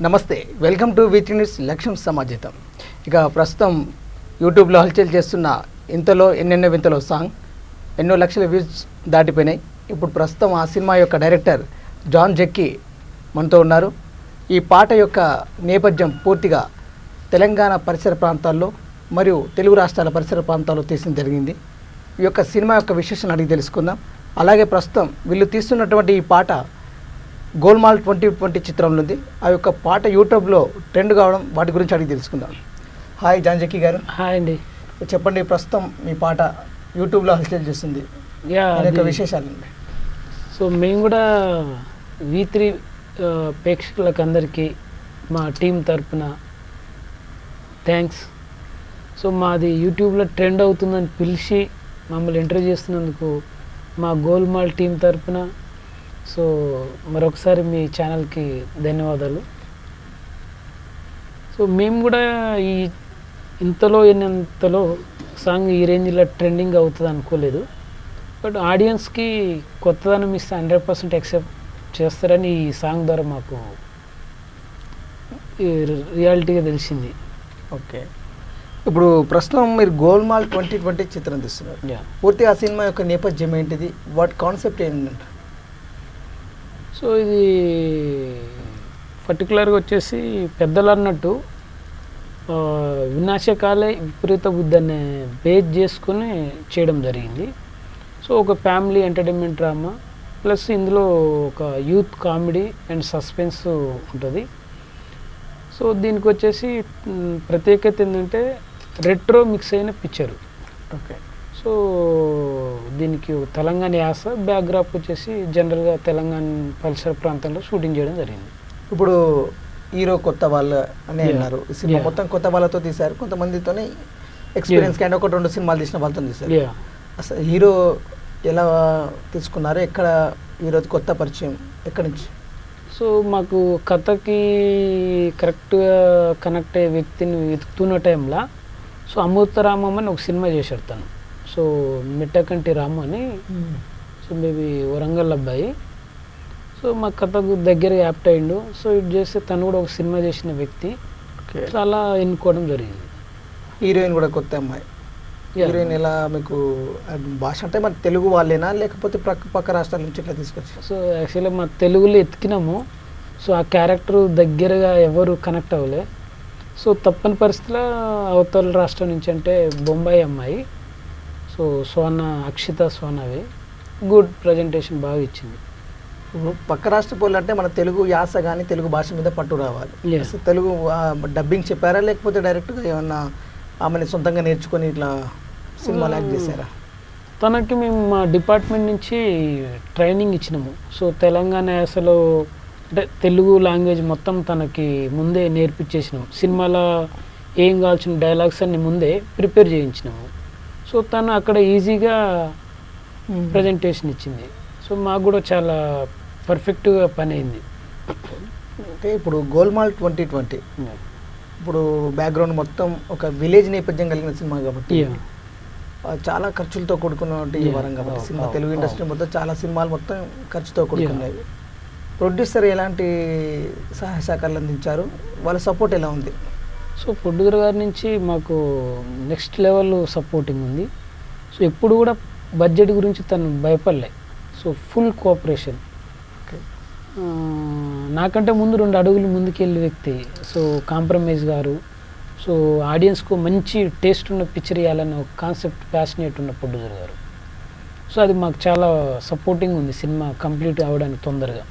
నమస్తే, welcome to వీటి news లక్ష్యం సమాజితం. ఇక ప్రస్తుతం యూట్యూబ్లో హల్చల్ చేస్తున్న ఇంతలో ఎన్నెన్నో వింతలో సాంగ్ ఎన్నో లక్షల వ్యూస్ దాటిపోయినాయి. ఇప్పుడు ప్రస్తుతం ఆ సినిమా యొక్క డైరెక్టర్ జాన్ జెక్కీ మనతో ఉన్నారు. ఈ పాట యొక్క నేపథ్యం పూర్తిగా తెలంగాణ పరిసర ప్రాంతాల్లో మరియు తెలుగు రాష్ట్రాల పరిసర ప్రాంతాల్లో తీసిన జరిగింది. ఈ యొక్క సినిమా యొక్క విశేషాన్ని అడిగి తెలుసుకుందాం. అలాగే ప్రస్తుతం వీళ్ళు తీస్తున్నటువంటి ఈ పాట గోల్మాల్ 2020 చిత్రంలో ఉంది. ఆ యొక్క పాట యూట్యూబ్లో ట్రెండ్ కావడం, వాటి గురించి అడిగి తెలుసుకుందాం. హాయ్ జాన్ జెక్కీ గారు. హాయ్ అండి. చెప్పండి, ప్రస్తుతం మీ పాట యూట్యూబ్లో హల్చల్ చేస్తుంది, యొక్క విశేషాలు. సో మేము కూడా V3 ప్రేక్షకులకు అందరికీ మా టీం తరపున థ్యాంక్స్. సో మాది యూట్యూబ్లో ట్రెండ్ అవుతుందని పిలిచి మమ్మల్ని ఇంటర్వ్యూ చేస్తున్నందుకు మా గోల్మాల్ టీం తరపున సో మరొకసారి మీ ఛానల్కి ధన్యవాదాలు. సో మేము కూడా ఈ ఇంతలో ఎన్నంతలో సాంగ్ ఈ రేంజ్లో ట్రెండింగ్ అవుతుంది అనుకోలేదు. బట్ ఆడియన్స్కి కొత్తదనం ఇస్తే 100% యాక్సెప్ట్ చేస్తారని ఈ సాంగ్ ద్వారా మాకు రియాలిటీగా తెలిసింది. ఓకే, ఇప్పుడు ప్రస్తుతం మీరు గోల్మాల్ 2020 చిత్రం తీస్తున్నారు. పూర్తిగా ఆ సినిమా యొక్క నేపథ్యం ఏంటిది, వాటి కాన్సెప్ట్ ఏంటంటే? సో ఇది పర్టికులర్గా వచ్చేసి పెద్దలు అన్నట్టు వినాశకాలే విపరీత బుద్ధి అనే బేస్ చేసుకొని చేయడం జరిగింది. సో ఒక ఫ్యామిలీ ఎంటర్టైన్మెంట్ డ్రామా ప్లస్ ఇందులో ఒక యూత్ కామెడీ అండ్ సస్పెన్స్ ఉంటుంది. సో దీనికి వచ్చేసి ప్రత్యేకత ఏంటంటే రెట్రో మిక్స్ అయిన పిక్చరు. ఓకే, సో దీనికి తెలంగాణ యాస బ్యాక్గ్రాప్ వచ్చేసి జనరల్గా తెలంగాణ పరిసర ప్రాంతంలో షూటింగ్ చేయడం జరిగింది. ఇప్పుడు హీరో కొత్త వాళ్ళు అని అన్నారు. ఈ సినిమా మొత్తం కొత్త వాళ్ళతో తీశారు, కొంతమందితోనే ఎక్స్పీరియన్స్ కానీ 1-2 సినిమాలు తీసిన వాళ్ళతో తీశారు. అసలు హీరో ఎలా తీసుకున్నారు, ఎక్కడ హీరో కొత్త పరిచయం ఎక్కడి నుంచి? సో మాకు కథకి కరెక్ట్గా కనెక్ట్ అయ్యే వ్యక్తిని వెతుకుతున్న టైంలో సో అమృతరామం అని ఒక సినిమా చేశాడు తను. సో మిట్టకంటి రాము అని, సో మేబీ వరంగల్ అబ్బాయి. సో మా కథకు దగ్గరగా యాప్ట్ అయ్యిండు. సో ఇది చేస్తే తను కూడా ఒక సినిమా చేసిన వ్యక్తి. సో అలా ఎన్నుకోవడం జరిగింది. హీరోయిన్ కూడా కొత్త అమ్మాయి. హీరోయిన్ ఎలా మీకు భాష అంటే మన తెలుగు వాళ్ళేనా లేకపోతే పక్క రాష్ట్రాల నుంచి ఇట్లా తీసుకొచ్చారు? సో యాక్చువల్గా మా తెలుగులో ఎతికినాము. సో ఆ క్యారెక్టర్ దగ్గరగా ఎవరు కనెక్ట్ అవ్వలే. సో తప్పని పరిస్థితిలో అవతల రాష్ట్రం నుంచి అంటే బొంబాయి అమ్మాయి. సో అక్షిత సోనావి గుడ్ ప్రజెంటేషన్ బాగా ఇచ్చింది. పక్క రాష్ట్ర పోలు అంటే మన తెలుగు యాస కానీ తెలుగు భాష మీద పట్టు రావాలి. తెలుగు డబ్బింగ్ చెప్పారా లేకపోతే డైరెక్ట్గా ఏమన్నా ఆమెని సొంతంగా నేర్చుకొని ఇట్లా సినిమాలు యాక్ట్ చేశారా? తనకి మేము మా డిపార్ట్మెంట్ నుంచి ట్రైనింగ్ ఇచ్చినాము. సో తెలంగాణ యాసలో అంటే తెలుగు లాంగ్వేజ్ మొత్తం తనకి ముందే నేర్పించేసినాము. సినిమాలో ఏం కావాల్సిన డైలాగ్స్ అన్ని ముందే ప్రిపేర్ చేయించినాము. సో తను అక్కడ ఈజీగా ప్రజెంటేషన్ ఇచ్చింది. సో మాకు కూడా చాలా పర్ఫెక్ట్గా పని అయింది. అంటే ఇప్పుడు గోల్మాల్ 2020 ఇప్పుడు బ్యాక్గ్రౌండ్ మొత్తం ఒక విలేజ్ నేపథ్యం కలిగిన సినిమా కాబట్టి చాలా ఖర్చులతో కూడుకున్నటువంటి వరం కాబట్టి సినిమా తెలుగు ఇండస్ట్రీ మొత్తం చాలా సినిమాలు మొత్తం ఖర్చుతో కూడుకున్నాయి. ప్రొడ్యూసర్ ఎలాంటి సహాయ సహకారాలు అందించారు, వాళ్ళ సపోర్ట్ ఎలా ఉంది? సో ప్రొడ్యూసర్ గారి నుంచి మాకు నెక్స్ట్ లెవెల్ సపోర్టింగ్ ఉంది. సో ఎప్పుడు కూడా బడ్జెట్ గురించి తను భయపడలే. So full cooperation. నాకంటే ముందు 2 అడుగులు ముందుకెళ్ళే వ్యక్తి. సో కాంప్రమైజ్ గారు. సో ఆడియన్స్కు మంచి టేస్ట్ ఉన్న పిక్చర్ ఇవ్వాలన్న ఒక కాన్సెప్ట్ ప్యాషనేట్ ఉన్న ప్రొడ్యూసర్ గారు. సో అది మాకు చాలా సపోర్టింగ్ ఉంది సినిమా కంప్లీట్ అవ్వడానికి తొందరగా.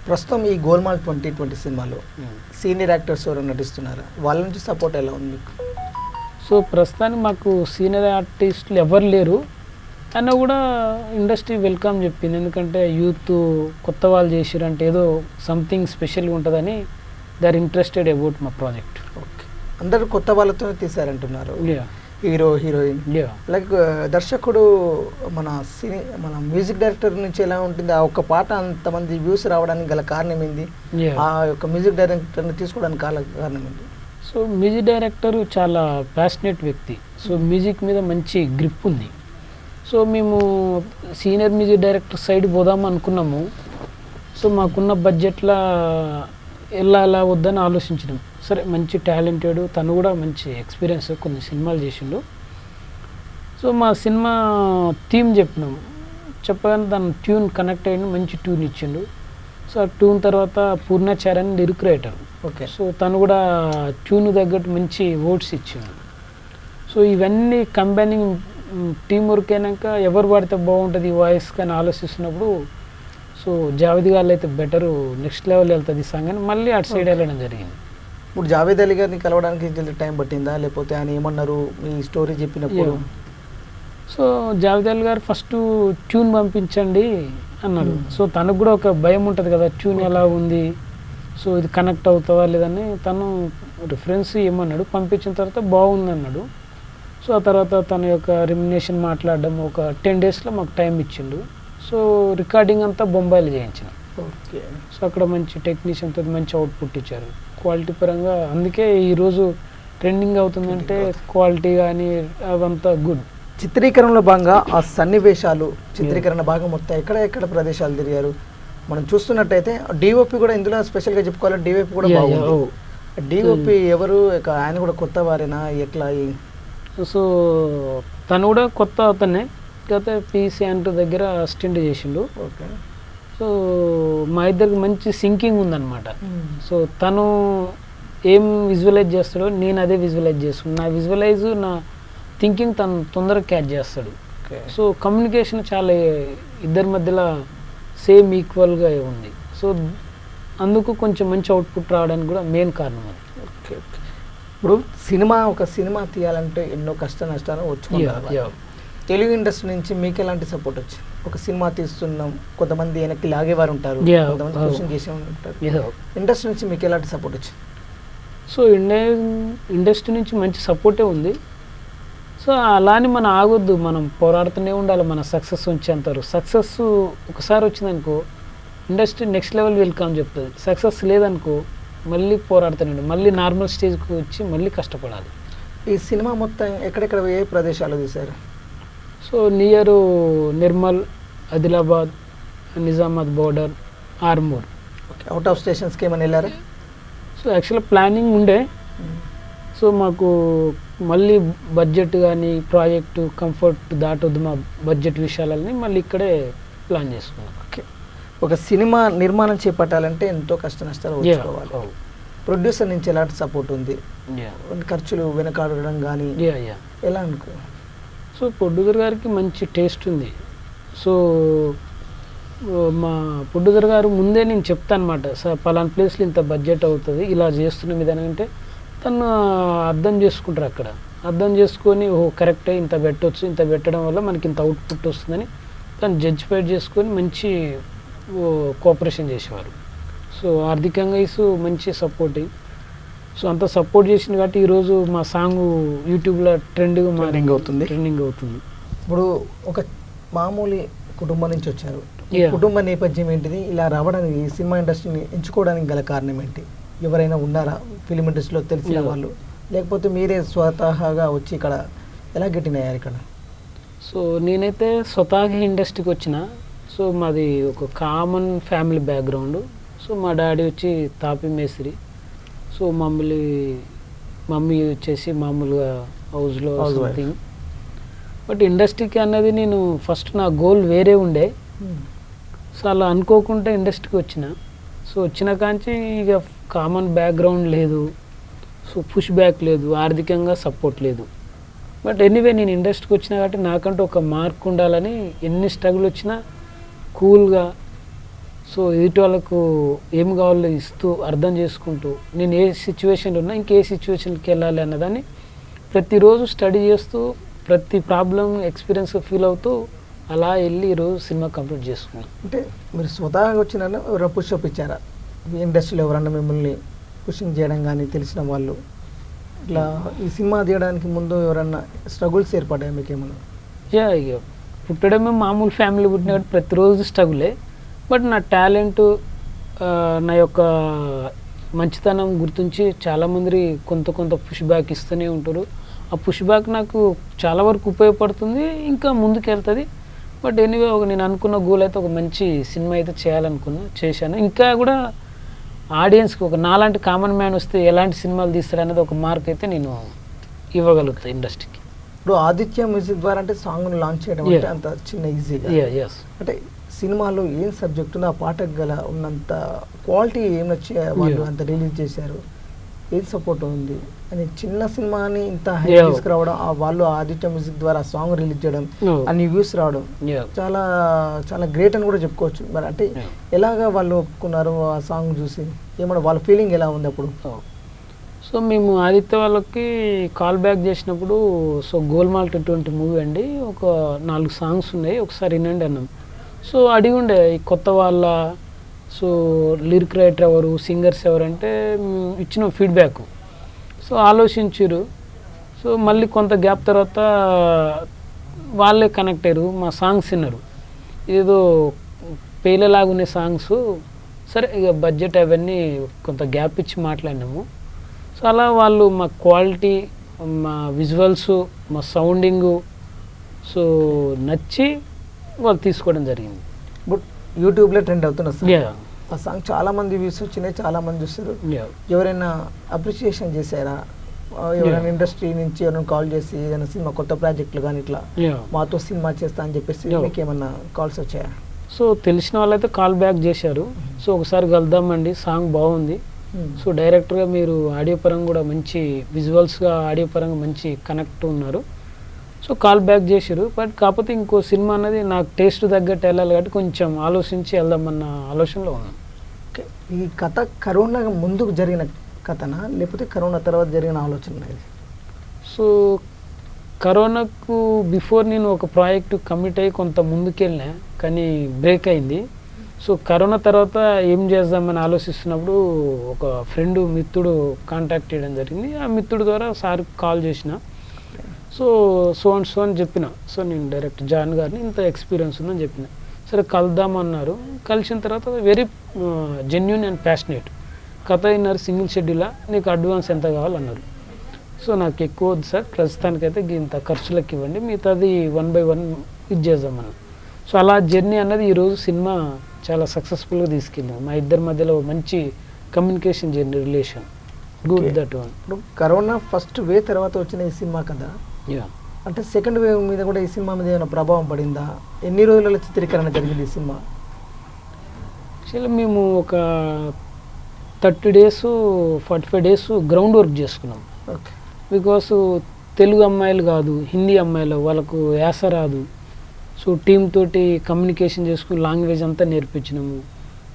ప్రస్తుతం ఈ గోల్మాల్ 2020 సినిమాలో సీనియర్ యాక్టర్స్ ఎవరు నటిస్తున్నారా, వాళ్ళ నుంచి సపోర్ట్ ఎలా ఉంది? సో ప్రస్తుతానికి మాకు సీనియర్ ఆర్టిస్టులు ఎవరు లేరు అన్న కూడా ఇండస్ట్రీ వెల్కమ్ చెప్పింది. ఎందుకంటే యూత్ కొత్త వాళ్ళు చేసిరంటే ఏదో సంథింగ్ స్పెషల్గా ఉంటుందని దే ఆర్ ఇంట్రెస్టెడ్ అబౌట్ మా ప్రాజెక్ట్. ఓకే, అందరూ కొత్త వాళ్ళతో తీశారంటున్నారు, హీరో హీరోయిన్. లైక్ దర్శకుడు మన మ్యూజిక్ డైరెక్టర్ నుంచి ఎలా ఉంటుంది, ఆ ఒక్క పాట అంతమంది వ్యూస్ రావడానికి గల కారణం ఏంది, ఆ యొక్క మ్యూజిక్ డైరెక్టర్ని తీసుకోవడానికి కారణం ఏంటి? సో మ్యూజిక్ డైరెక్టర్ చాలా ప్యాషనేట్ వ్యక్తి. సో మ్యూజిక్ మీద మంచి గ్రిప్ ఉంది. సో మేము సీనియర్ మ్యూజిక్ డైరెక్టర్ సైడ్ పోదాం అనుకున్నాము. సో మాకున్న బడ్జెట్లో వెళ్ళాలా వద్దని ఆలోచించినాం. సరే మంచి టాలెంటెడ్, తను కూడా మంచి ఎక్స్పీరియన్స్, కొన్ని సినిమాలు చేసిండు. సో మా సినిమా థీమ్ చెప్పగానే దాని ట్యూన్ కనెక్ట్ అయ్యిండు, మంచి ట్యూన్ ఇచ్చిండు. సో ఆ ట్యూన్ తర్వాత పూర్ణాచార్య లిరిక్ రైటర్. ఓకే. సో తను కూడా ట్యూన్ తగ్గట్టు మంచి వర్డ్స్ ఇచ్చిండు. సో ఇవన్నీ కంబైనింగ్ టీం వర్క్ అయినాక ఎవరు పడితే బాగుంటుంది ఈ వాయిస్ కానీ ఆలోచిస్తున్నప్పుడు, సో జావేద్ గారు అయితే బెటరు, నెక్స్ట్ లెవెల్ వెళ్తుంది ఈ సాంగ్ అని మళ్ళీ అటు సైడ్ వెళ్ళడం జరిగింది. ఇప్పుడు జావేద్ అలీ గారిని కలవడానికి జల్ది టైం పట్టిందా, లేకపోతే ఆయన ఏమన్నారు మీ స్టోరీ చెప్పినప్పుడు? సో జావేద్ అలీ గారు ఫస్ట్ ట్యూన్ పంపించండి అన్నారు. సో తనకు కూడా ఒక భయం ఉంటుంది కదా, ట్యూన్ ఎలా ఉంది, సో ఇది కనెక్ట్ అవుతుందా లేదని తను రిఫరెన్స్ ఏమన్నాడు. పంపించిన తర్వాత బాగుంది అన్నాడు. సో ఆ తర్వాత తన యొక్క రిమినేషన్ మాట్లాడడం ఒక 10 daysలో మాకు టైం ఇచ్చిండు. సో రికార్డింగ్ అంతా బొంబాయిలో చేయించిన. ఓకే. సో అక్కడ మంచి టెక్నీషియన్తో మంచి అవుట్పుట్ ఇచ్చారు క్వాలిటీ పరంగా. అందుకే ఈరోజు ట్రెండింగ్ అవుతుందంటే క్వాలిటీ కానీ అవంతా గుడ్. చిత్రీకరణలో భాగంగా ఆ సన్నివేశాలు చిత్రీకరణ భాగం మొత్తం ఎక్కడ ప్రదేశాలు తిరిగారు? మనం చూస్తున్నట్టయితే డిఓపి కూడా ఇందులో స్పెషల్గా చెప్పుకోవాలి, డిఓపి కూడా బాగుంది. డిఓపి ఎవరు, ఆయన కూడా కొత్త వారేనా ఎట్లా? సో తను కూడా కొత్త అతనే, గత పీసీ అంటూ దగ్గర అసిస్టెంట్ చేసిండు. ఓకే. సో మా ఇద్దరికి మంచి సింకింగ్ ఉందన్నమాట. సో తను ఏం విజువలైజ్ చేస్తాడో నేను అదే విజువలైజ్ చేస్తున్నాను. నా విజువలైజ్, నా థింకింగ్ తను తొందరగా క్యాచ్ చేస్తాడు. సో కమ్యూనికేషన్ చాలా ఇద్దరి మధ్యలో సేమ్ ఈక్వల్గా ఉంది. సో అందుకు కొంచెం మంచి అవుట్పుట్ రావడానికి కూడా మెయిన్ కారణం అది. ఓకే. ఇప్పుడు ఒక సినిమా తీయాలంటే ఎన్నో కష్ట నష్టాలు వచ్చుకుంటారు. తెలుగు ఇండస్ట్రీ నుంచి మీకు ఎలాంటి సపోర్ట్ వచ్చింది? ఒక సినిమా తీస్తున్నాం, కొంతమంది వెనక్కి లాగేవారు ఉంటారు, కొంతమంది క్వశ్చన్ చేసేవారు ఉంటారు. ఇండస్ట్రీ నుంచి మీకు ఎలాంటి సపోర్ట్ వచ్చింది? సో ఇండస్ట్రీ నుంచి మంచి సపోర్టే ఉంది. సో అలానే మనం ఆగొద్దు, మనం పోరాడుతూనే ఉండాలి మన సక్సెస్ వచ్చేంతవరకు. సక్సెస్ ఒకసారి వచ్చిందనుకో ఇండస్ట్రీ నెక్స్ట్ లెవెల్ వెల్కమ్ చెప్తుంది. సక్సెస్ లేదనుకో మళ్ళీ పోరాడుతూనే, మళ్ళీ నార్మల్ స్టేజ్కి వచ్చి మళ్ళీ కష్టపడాలి. ఈ సినిమా మొత్తం ఎక్కడెక్కడ ఏ ప్రదేశాలు తీశారు? So near Nirmal, Adilabad, Nizamabad border, Armoor. Okay. Out of స్టేషన్స్కి ఏమైనా వెళ్ళారా? సో యాక్చువల్గా ప్లానింగ్ ఉండే. సో మాకు మళ్ళీ బడ్జెట్ కానీ ప్రాజెక్టు కంఫర్ట్ దాటొద్దు మా బడ్జెట్ విషయాలని మళ్ళీ ఇక్కడే ప్లాన్ చేసుకున్నాం. ఓకే. ఒక సినిమా నిర్మాణం చేపట్టాలంటే ఎంతో కష్ట నష్టాలు వచ్చుకోవాలి. ప్రొడ్యూసర్ నుంచి ఎలాంటి సపోర్ట్ ఉంది? ఖర్చులు వెనకాడడం కానీ ఎలా అనుకో? సో ప్రొడ్యూసర్ గారికి మంచి టేస్ట్ ఉంది. సో మా ప్రొడ్యూసర్ గారు ముందే నేను చెప్తాను అనమాట, సార్ పలానా ప్లేస్లో ఇంత బడ్జెట్ అవుతుంది, ఇలా చేస్తున్నాం ఇదనంటే తను అర్థం చేసుకుంటారు. అక్కడ అర్థం చేసుకొని ఓ కరెక్టే ఇంత పెట్టవచ్చు, ఇంత పెట్టడం వల్ల మనకి ఇంత అవుట్పుట్ వస్తుందని తను జడ్జిఫైడ్ చేసుకొని మంచి కోఆపరేషన్ చేసేవారు. సో ఆర్థికంగా మంచి సపోర్టింగ్. సో అంత సపోర్ట్ చేసింది కాబట్టి ఈరోజు మా సాంగ్ యూట్యూబ్లో ట్రెండింగ్ అవుతుంది. ఇప్పుడు ఒక మామూలు కుటుంబం నుంచి వచ్చారు, కుటుంబ నేపథ్యం ఏంటిది? ఇలా రావడానికి ఈ సినిమా ఇండస్ట్రీని ఎంచుకోవడానికి గల కారణం ఏంటి? ఎవరైనా ఉన్నారా ఫిలిం ఇండస్ట్రీలో తెలిసిన వాళ్ళు, లేకపోతే మీరే స్వతహాగా వచ్చి ఇక్కడ ఎలా గెట్టినయ్యారు ఇక్కడ? సో నేనైతే స్వతహాగా ఇండస్ట్రీకి వచ్చిన. సో మాది ఒక కామన్ ఫ్యామిలీ బ్యాక్గ్రౌండ్. సో మా డాడీ వచ్చి తాపీ మేస్త్రి. సో మమ్మీ వచ్చేసి మామూలుగా హౌస్లో సంథింగ్. బట్ ఇండస్ట్రీకి అన్నది నేను ఫస్ట్ నా గోల్ వేరే ఉండే. సో అలా అనుకోకుండా ఇండస్ట్రీకి వచ్చిన. సో వచ్చిన కాంచి ఇక కామన్ బ్యాక్గ్రౌండ్ లేదు, సో పుష్ బ్యాక్ లేదు, ఆర్థికంగా సపోర్ట్ లేదు. బట్ ఎనీవే నేను ఇండస్ట్రీకి వచ్చినా కాబట్టి నాకంటూ ఒక మార్క్ ఉండాలని ఎన్ని స్ట్రగుల్ వచ్చినా కూల్గా, సో ఎదుటి వాళ్ళకు ఏం కావాలో ఇస్తూ అర్థం చేసుకుంటూ నేను ఏ సిచ్యువేషన్లో ఉన్నా ఇంకే సిచ్యువేషన్కి వెళ్ళాలి అన్నదాన్ని ప్రతిరోజు స్టడీ చేస్తూ ప్రతి ప్రాబ్లం ఎక్స్పీరియన్స్ ఫీల్ అవుతూ అలా వెళ్ళి ఈరోజు సినిమా కంప్లీట్ చేసుకున్నాను. అంటే మీరు స్వతహాగా వచ్చిన ఎవరైనా పుషప్ ఇచ్చారా ఇండస్ట్రీలో? ఎవరన్నా మిమ్మల్ని పుషింగ్ చేయడం కానీ తెలిసిన వాళ్ళు ఇట్లా ఈ సినిమా తీయడానికి ముందు ఎవరన్నా స్ట్రగుల్స్ ఏర్పడ్డాయి మీకు ఏమన్నా? ఇక పుట్టడమే మామూలు ఫ్యామిలీ పుట్టిన కాబట్టి ప్రతిరోజు స్ట్రగులే. బట్ నా టాలెంట్, నా యొక్క మంచితనం గుర్తించి చాలామంది కొంత పుష్ బ్యాక్ ఇస్తూనే ఉంటారు. ఆ పుష్ బ్యాక్ నాకు చాలా వరకు ఉపయోగపడుతుంది, ఇంకా ముందుకు వెళ్తుంది. బట్ ఎనీవే నేను అనుకున్న గోల్ అయితే ఒక మంచి సినిమా అయితే చేయాలనుకున్నా, చేశాను. ఇంకా కూడా ఆడియన్స్కి ఒక నాలాంటి కామన్ మ్యాన్ వస్తే ఎలాంటి సినిమాలు తీస్తాడు అనేది ఒక మార్క్ అయితే నేను ఇవ్వగలుగుతాను ఇండస్ట్రీకి. ఇప్పుడు ఆదిత్య మ్యూజిక్ ద్వారా అంటే సాంగ్ను లాంచ్ చేయడం అంటే అంత చిన్న ఈజీగా, ఎస్. అంటే సినిమాలో ఏం సబ్జెక్ట్ ఉందో ఆ పాటకు గల ఉన్నంత క్వాలిటీ ఏం నచ్చి వాళ్ళు అంత రిలీజ్ చేశారు, ఏం సపోర్ట్ ఉంది అని చిన్న సినిమాని ఇంత హై తీసుకురావడం, వాళ్ళు ఆదిత్య మ్యూజిక్ ద్వారా సాంగ్ రిలీజ్ చేయడం, అన్ని వ్యూస్ రావడం చాలా చాలా గ్రేట్ అని కూడా చెప్పుకోవచ్చు. మరి అంటే ఎలాగా వాళ్ళు ఒప్పుకున్నారు ఆ సాంగ్ చూసి, ఏమన్నా వాళ్ళ ఫీలింగ్ ఎలా ఉంది అప్పుడు? సో మేము ఆదిత్య వాళ్ళకి కాల్ బ్యాక్ చేసినప్పుడు, సో గోల్మాల్ 20 మూవీ అండి, ఒక 4 సాంగ్స్ ఉన్నాయి, ఒకసారి వినండి అన్నాం. సో అడిగి ఉండే ఈ కొత్త వాళ్ళ, సో లిరిక్ రైటర్ ఎవరు, సింగర్స్ ఎవరంటే ఇచ్చిన ఫీడ్బ్యాక్. సో ఆలోచించారు. సో మళ్ళీ కొంత గ్యాప్ తర్వాత వాళ్ళే కనెక్ట్ అయ్యారు, మా సాంగ్స్ విన్నారు, ఏదో పేలలాగునే సాంగ్స్. సరే ఇక బడ్జెట్ అవన్నీ కొంత గ్యాప్ ఇచ్చి మాట్లాడినాము. సో అలా వాళ్ళు మా క్వాలిటీ, మా విజువల్స్, మా సౌండింగు సో నచ్చి వాళ్ళు తీసుకోవడం జరిగింది. బట్ యూట్యూబ్లో ట్రెండ్ అవుతున్నారు ఆ సాంగ్, చాలా మంది వ్యూస్ వచ్చినాయి, చాలా మంది చూస్తారు. ఎవరైనా అప్రిషియేషన్ చేశారా? ఎవరైనా ఇండస్ట్రీ నుంచి ఎవరైనా కాల్ చేసి ఏదైనా సినిమా కొత్త ప్రాజెక్టులు కానీ ఇట్లా మాతో సినిమా చేస్తా అని చెప్పేసి మీకు ఏమన్నా కాల్స్ వచ్చాయా? సో తెలిసిన వాళ్ళైతే కాల్ బ్యాక్ చేశారు. సో ఒకసారి కలుద్దామండి, సాంగ్ బాగుంది, సో డైరెక్టర్గా మీరు ఆడియో పరంగా కూడా మంచి విజువల్స్గా, ఆడియో పరంగా మంచి కనెక్ట్ ఉన్నారు, సో కాల్ బ్యాక్ చేశారు. బట్ కాకపోతే ఇంకో సినిమా అనేది నాకు టేస్ట్ తగ్గట్టు వెళ్ళాలి కాబట్టి కొంచెం ఆలోచించి వెళ్దామన్న ఆలోచనలో ఉన్నాం. ఓకే, ఈ కథ కరోనా ముందుకు జరిగిన కథనా లేకపోతే కరోనా తర్వాత జరిగిన ఆలోచన ఇది? సో కరోనాకు బిఫోర్ నేను ఒక ప్రాజెక్ట్ కమిట్ అయ్యి కొంత ముందుకెళ్ళినా, కానీ బ్రేక్ అయింది. సో కరోనా తర్వాత ఏం చేద్దామని ఆలోచిస్తున్నప్పుడు ఒక ఫ్రెండ్ మిత్రుడు కాంటాక్ట్ చేయడం జరిగింది. ఆ మిత్రుడు ద్వారా సార్ కాల్ చేసిన, సో సో అని చెప్పిన. సో నేను డైరెక్ట్ జాన్ గారిని ఇంత ఎక్స్పీరియన్స్ ఉందని చెప్పిన. సరే కలుద్దామన్నారు. కలిసిన తర్వాత వెరీ జెన్యూన్ అండ్ ప్యాషనేట్, కథ అయినారు సింగిల్ షెడ్యూలా, నీకు అడ్వాన్స్ ఎంత కావాలన్నారు. సో నాకు ఎక్కువ వద్దు సార్, ప్రస్తుతానికైతే ఇంత ఖర్చులకు ఇవ్వండి, మిగతాది 1 by 1 ఇది చేద్దామన్న. సో అలా జర్నీ అన్నది ఈరోజు సినిమా చాలా సక్సెస్ఫుల్గా తీసుకెళ్ళింది. మా ఇద్దరి మధ్యలో మంచి communication journey, relation, good that one. ఇప్పుడు కరోనా ఫస్ట్ వేవ్ తర్వాత వచ్చిన ఈ సినిమా కదా, అంటే సెకండ్ వేవ్ మీద కూడా ఈ సినిమా మీద ఏమైనా ప్రభావం పడిందా? ఎన్ని రోజులలో చిత్రీకరణ జరిగింది ఈ సినిమా? యాక్చువల్లీ మేము ఒక 30 days 45 days గ్రౌండ్ వర్క్ చేసుకున్నాం. ఓకే, బికాస్ తెలుగు అమ్మాయిలు కాదు, హిందీ అమ్మాయిలు, వాళ్ళకు యాస రాదు. సో టీమ్ తోటి కమ్యూనికేషన్ చేసుకుని లాంగ్వేజ్ అంతా నేర్పించినాము.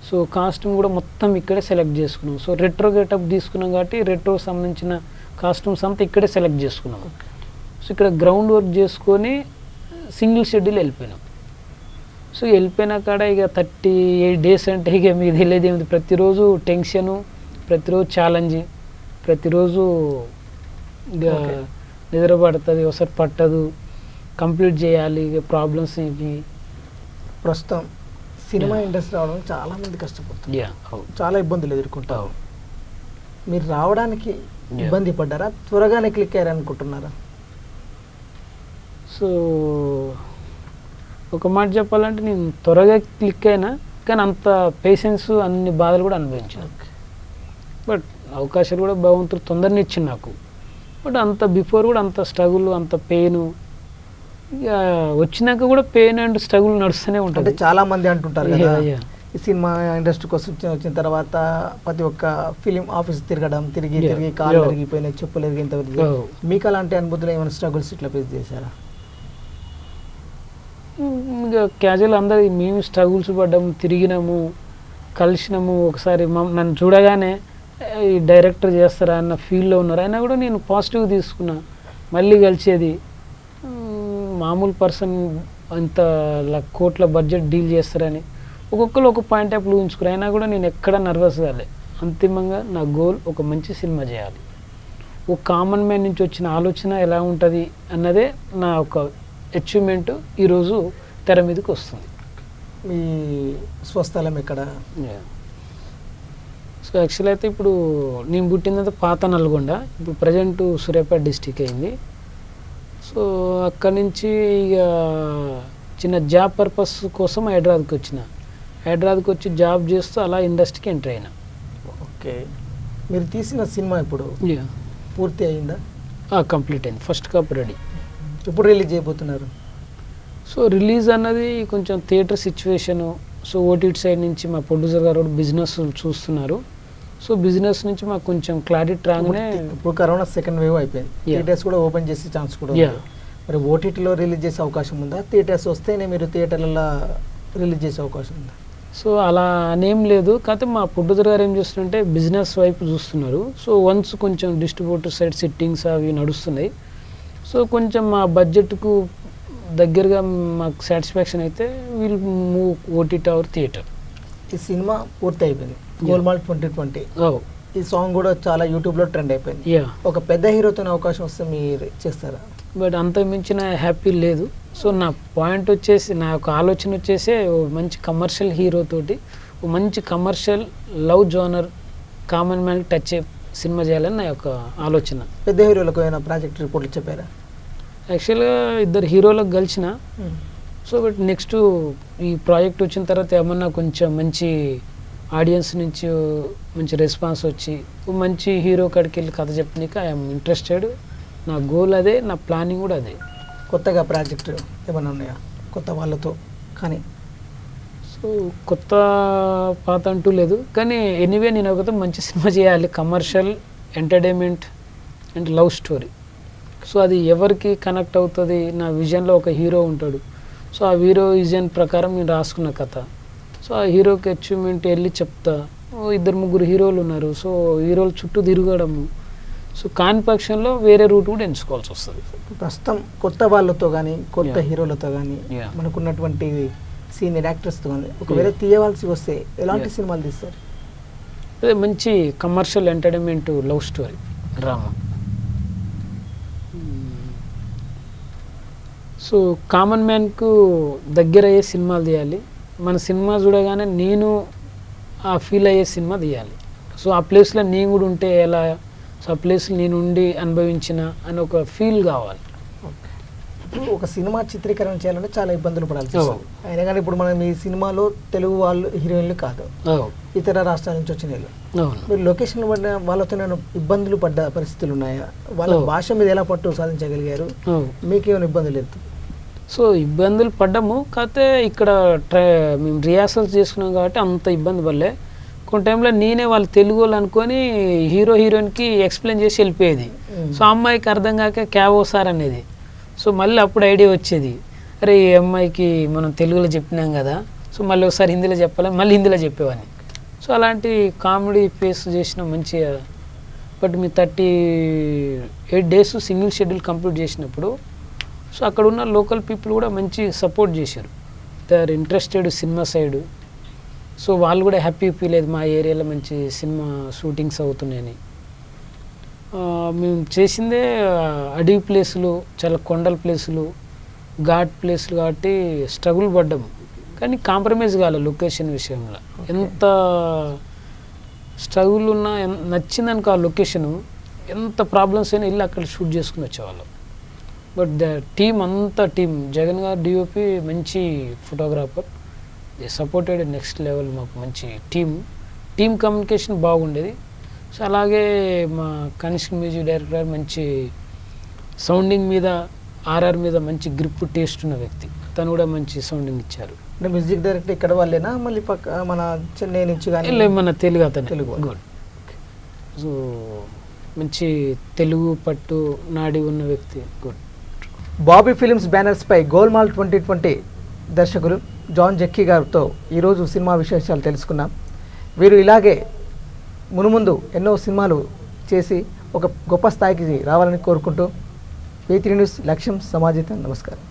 సో కాస్ట్యూమ్ కూడా మొత్తం ఇక్కడే సెలెక్ట్ చేసుకున్నాం. సో రెట్రో గెటప్ తీసుకున్నాం కాబట్టి రెట్రో సంబంధించిన కాస్ట్యూమ్స్ అంతా ఇక్కడే సెలెక్ట్ చేసుకున్నాం. సో ఇక్కడ గ్రౌండ్ వర్క్ చేసుకొని సింగిల్ షెడ్యూల్ వెళ్ళిపోయినాం. సో వెళ్ళిపోయిన కాడ ఇక 38 days అంటే ఇక మీకు తెలియదు ఏమిటి, ప్రతిరోజు టెన్షను, ప్రతిరోజు ఛాలెంజ్, ప్రతిరోజు ఇక నిద్ర పడుతుంది, ఒకసారి పట్టదు, కంప్లీట్ చేయాలి, ఇక ప్రాబ్లమ్స్ ఇవి. ప్రస్తుతం సినిమా ఇండస్ట్రీ రావడం చాలా మంది కష్టపడుతుంది, చాలా ఇబ్బందులు ఎదుర్కొంటారు. మీరు రావడానికి ఇబ్బంది పడ్డారా, త్వరగానే క్లిక్ అయ్యారు అనుకుంటున్నారా? సో ఒక మాట చెప్పాలంటే నేను త్వరగా క్లిక్ అయినా, కానీ అంత పేషెన్స్, అన్ని బాధలు కూడా అనుభవించాను. బట్ అవకాశాలు కూడా భగవంతుడు తొందరని ఇచ్చింది నాకు. బట్ అంత బిఫోర్ కూడా అంత స్ట్రగుల్, అంత పెయిన్, ఇక వచ్చినాక కూడా పెయిన్ అండ్ స్ట్రగుల్ నడుస్తూనే ఉంటుంది. అంటే చాలా మంది అంటుంటారు కదా, ఈ సినిమా ఇండస్ట్రీకి వచ్చిన తర్వాత ప్రతి ఒక్క ఫిలిం ఆఫీస్ తిరిగి కాళ్ళు ఎరిగిపోయినాయి, చెప్పులు ఎరిగేంత వరకు. మీకు అలాంటి అనుభూతులు ఏమైనా స్ట్రగుల్స్ ఇట్లా ఫేస్ చేశారా? ఇక క్యాజువల్ అందరు మేము స్ట్రగుల్స్ పడ్డాము, తిరిగినాము, కలిసినాము. ఒకసారి నన్ను చూడగానే ఈ డైరెక్టర్ చేస్తారా అన్న ఫీల్లో ఉన్నారు. అయినా కూడా నేను పాజిటివ్గా తీసుకున్నా, మళ్ళీ కలిసేది. మామూలు పర్సన్ అంత కోట్ల బడ్జెట్ డీల్ చేస్తారని ఒక్కొక్కరు ఒక పాయింట్ ఆఫ్ ఊహించుకుని, అయినా కూడా నేను ఎక్కడ నర్వస్ కాలే. అంతిమంగా నా గోల్ ఒక మంచి సినిమా చేయాలి. ఒక కామన్ మ్యాన్ నుంచి వచ్చిన ఆలోచన ఎలా ఉంటుంది అన్నదే నా ఒక అచీవ్మెంట్ ఈరోజు తెర మీదకి వస్తుంది. మీ స్వస్థలం ఎక్కడ? సో యాక్చువల్ అయితే ఇప్పుడు నేను పుట్టినంత పాత నల్గొండ, ఇప్పుడు ప్రజెంట్ సూర్యాపేట డిస్టిక్ అయింది. సో అక్కడి నుంచి ఇక చిన్న జాబ్ పర్పస్ కోసం హైదరాబాద్కి వచ్చి జాబ్ చేస్తూ అలా ఇండస్ట్రీకి ఎంటర్ అయినా. ఓకే, మీరు తీసిన సినిమా ఇప్పుడు పూర్తి అయిందా? కంప్లీట్ అయింది, ఫస్ట్ కాపీ రెడీ. ఎప్పుడు రిలీజ్ చేయబోతున్నారు? సో రిలీజ్ అన్నది కొంచెం theatre situation, so OTT side నుంచి మా ప్రొడ్యూసర్ గారు బిజినెస్ చూస్తున్నారు. సో బిజినెస్ నుంచి మాకు కొంచెం క్లారిటీ రాగానే, ఇప్పుడు కరోనా సెకండ్ వేవ్ అయిపోయింది, థియేటర్స్ కూడా ఓపెన్ చేసే ఛాన్స్ కూడా ఉంది. మరి ఓటీటీలో రిలీజ్ చేసే అవకాశం ఉందా? థియేటర్స్ వస్తేనే మీరు థియేటర్లలో రిలీజ్ చేసే అవకాశం ఉందా? సో అలా అనేం లేదు, కాకపోతే మా ప్రొడ్యూసర్ గారు ఏం చేస్తున్నారంటే బిజినెస్ వైపు చూస్తున్నారు. సో వన్స్ కొంచెం డిస్ట్రిబ్యూటర్ సైడ్ సిట్టింగ్స్ అవి నడుస్తున్నాయి. సో కొంచెం మా బడ్జెట్కు దగ్గరగా మాకు సాటిస్ఫాక్షన్ అయితే we'll move OTT or theatre. ఈ సినిమా పూర్తి అయిపోయింది, గోల్మాల్ 2020. ఈ సాంగ్ కూడా చాలా యూట్యూబ్లో ట్రెండ్ అయిపోయింది. ఒక పెద్ద హీరోతో అవకాశం వస్తే మీరు చేస్తారా? బట్ అంత మించిన హ్యాపీ లేదు. సో నా పాయింట్ వచ్చేసి, నా యొక్క ఆలోచన వచ్చేసి మంచి కమర్షియల్ హీరో తోటి మంచి commercial love genre common man touch cinema చేయాలని నా యొక్క ఆలోచన. పెద్ద హీరోలకు ఏమైనా ప్రాజెక్ట్ రిపోర్ట్లు చెప్పారా? యాక్చువల్గా 2 హీరోలకు కలిసిన. సో బట్ నెక్స్ట్ ఈ ప్రాజెక్ట్ వచ్చిన తర్వాత ఏమన్నా కొంచెం మంచి ఆడియన్స్ నుంచి మంచి రెస్పాన్స్ వచ్చి మంచి హీరో కాడికి వెళ్ళి కథ చెప్పనీకి ఐఎమ్ ఇంట్రెస్టెడ్. నా గోల్ అదే, నా ప్లానింగ్ కూడా అదే. కొత్తగా ప్రాజెక్ట్ ఏమైనా ఉన్నాయా కొత్త వాళ్ళతో? కానీ సో కొత్త పాత అంటూ లేదు, కానీ ఎనీవే నేను ఒకతో మంచి సినిమా చేయాలి, commercial entertainment and love story. So అది ఎవరికి కనెక్ట్ అవుతుంది, నా విజన్లో ఒక హీరో ఉంటాడు. సో ఆ హీరో విజన్ ప్రకారం నేను రాసుకున్న కథ. సో ఆ హీరోకి అచీవ్మెంట్ వెళ్ళి చెప్తా. 2-3 హీరోలు ఉన్నారు, సో హీరోలు చుట్టూ తిరగడము. సో కాని పక్షంలో వేరే రూట్ కూడా ఎంచుకోవాల్సి వస్తుంది. ప్రస్తుతం కొత్త వాళ్ళతో కానీ కొత్త హీరోలతో కానీ మనకున్నటువంటి సీనియర్ యాక్టర్స్తో కానీ ఒకవేళ తీయవలసి వస్తే ఎలాంటి సినిమాలు తీస్తారు? అదే మంచి commercial entertainment love story drama. So common మ్యాన్కు దగ్గర అయ్యే సినిమాలు తీయాలి. మన సినిమా చూడగానే నేను ఆ ఫీల్ అయ్యే సినిమా తీయాలి. సో ఆ ప్లేస్లో నేను కూడా ఉంటే ఎలా, సో ఆ ప్లేస్లో నేను ఉండి అనుభవించిన అని ఒక ఫీల్ కావాలి. ఇప్పుడు ఒక సినిమా చిత్రీకరణ చేయాలంటే చాలా ఇబ్బందులు పడాల్సి వస్తుంది. అయినా కానీ ఇప్పుడు మనం ఈ సినిమాలో తెలుగు వాళ్ళు హీరోయిన్లు కాదు, ఇతర రాష్ట్రాల నుంచి వచ్చిన వాళ్ళు. మీరు లొకేషన్ పడ్డ వాళ్ళతో ఇబ్బందులు పడ్డ పరిస్థితులు ఉన్నాయా? వాళ్ళ భాష మీద ఎలా పట్టు సాధించగలిగారు? మీకేమైనా ఇబ్బందులు లేదు? సో ఇబ్బందులు పడ్డాము, కాకపోతే ఇక్కడ మేము రిహార్సల్స్ చేసుకున్నాం కాబట్టి అంత ఇబ్బంది పడలే. కొన్ని టైంలో నేనే వాళ్ళు తెలుగు వాళ్ళు అనుకొని హీరో హీరోయిన్కి ఎక్స్ప్లెయిన్ చేసి వెళ్ళిపోయేది. సో అమ్మాయికి అర్థం కాక క్యావో సార్ అనేది. సో మళ్ళీ అప్పుడు ఐడియా వచ్చేది, అరే ఈ అమ్మాయికి మనం తెలుగులో చెప్పినాం కదా, సో మళ్ళీ ఒకసారి హిందీలో చెప్పాలి, మళ్ళీ హిందీలో చెప్పేవాడిని. సో అలాంటి కామెడీ ఫేస్ చేసిన మంచిగా. బట్ మీ 38 డేస్ సింగిల్ షెడ్యూల్ కంప్లీట్ చేసినప్పుడు సో అక్కడ ఉన్న లోకల్ పీపుల్ కూడా మంచి సపోర్ట్ చేశారు. దే ఆర్ ఇంట్రెస్టెడ్ సినిమా సైడ్. సో వాళ్ళు కూడా హ్యాపీ ఫీల్ అయ్యేది, మా ఏరియాలో మంచి సినిమా షూటింగ్స్ అవుతున్నాయని. మేము చేసిందే అడవి ప్లేసులు, చాలా కొండల ప్లేసులు, ఘాట్ ప్లేసులు కాబట్టి స్ట్రగుల్ పడ్డాము. కానీ కాంప్రమైజ్ కాలేదు లొకేషన్ విషయంలో. ఎంత స్ట్రగుల్ ఉన్నా నచ్చిందనుకో ఆ లొకేషను, ఎంత ప్రాబ్లమ్స్ అయినా వెళ్ళి అక్కడ షూట్ చేసుకుని వచ్చేవాళ్ళం. బట్ ద టీమ్ అంతా జగన్ గారు డిఓపి మంచి photographer, they supported next level. మాకు మంచి టీమ్ కమ్యూనికేషన్ బాగుండేది. సో అలాగే మా కనిష్క్ మ్యూజిక్ డైరెక్టర్ గారు మంచి సౌండింగ్ మీద, ఆర్ఆర్ మీద మంచి గ్రిప్ టేస్ట్ ఉన్న వ్యక్తి. తను కూడా మంచి సౌండింగ్ ఇచ్చారు. అంటే మ్యూజిక్ డైరెక్టర్ ఇక్కడ వాళ్ళేనా, మళ్ళీ పక్క మన చెన్నై నుంచి కానీ? మన తెలుగు అతను, తెలుగు. గుడ్. సో మంచి తెలుగు పట్టు నాడి ఉన్న వ్యక్తి, గుడ్. బాబీ ఫిలిమ్స్ బ్యానర్స్పై గోల్మాల్ 2020 దర్శకులు జాన్ జక్కీ గారితో ఈరోజు సినిమా విశేషాలు తెలుసుకున్నాం. వీరు ఇలాగే మునుముందు ఎన్నో సినిమాలు చేసి ఒక గొప్ప స్థాయికి రావాలని కోరుకుంటూ V3 న్యూస్ లక్ష్యం సమాజితం. నమస్కారం.